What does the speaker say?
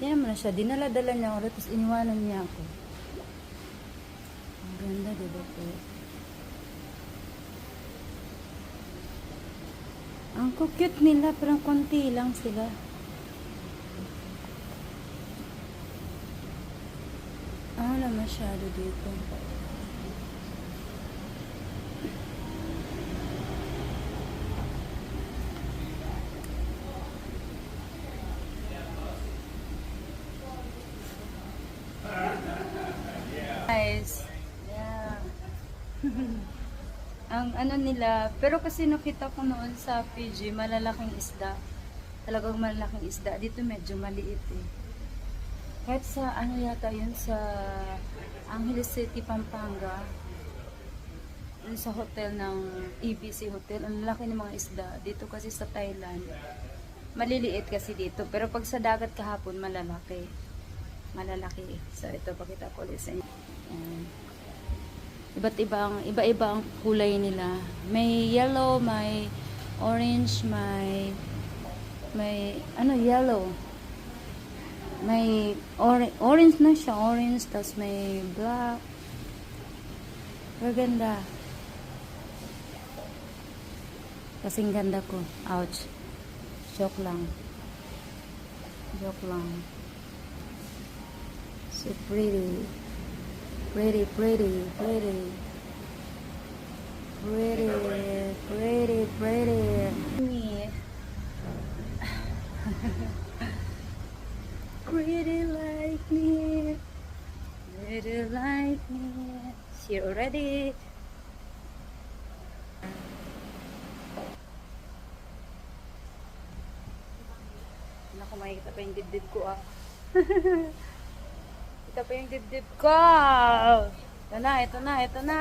Yan mo na siya. Dinala-dala niya ako. Tapos iniwanan niya ako. Ang ganda, diba po? Ang cute nila. Parang konti lang sila. Wala masyado dito. Guys, yeah. Ang ano nila, pero kasi nakita ko noon sa PG, malalaking isda. Talagang malalaking isda. Dito medyo maliit eh. Kahit sa ano yata yun, sa Angeles City, Pampanga, yun sa hotel ng ABC Hotel, ang laki ng mga isda. Dito kasi sa Thailand, maliliit kasi dito. Pero pag sa dagat kahapon, malalaki. Malalaki. So ito, pakita ko ulit sa inyo. Iba-iba ang kulay nila. May yellow, may orange, may yellow. May orange na siya, orange, tapos may black. Maganda. Kasing ganda ko. Ouch. Joke lang. Joke lang. So pretty. Pretty, pretty, pretty. Pretty, pretty, pretty. Me. Pretty like me. Pretty like me. She already. Naku, makikita pa yung dibdib ko ah. Kita pa yung dibdib ko. Ito na, ito na, ito na.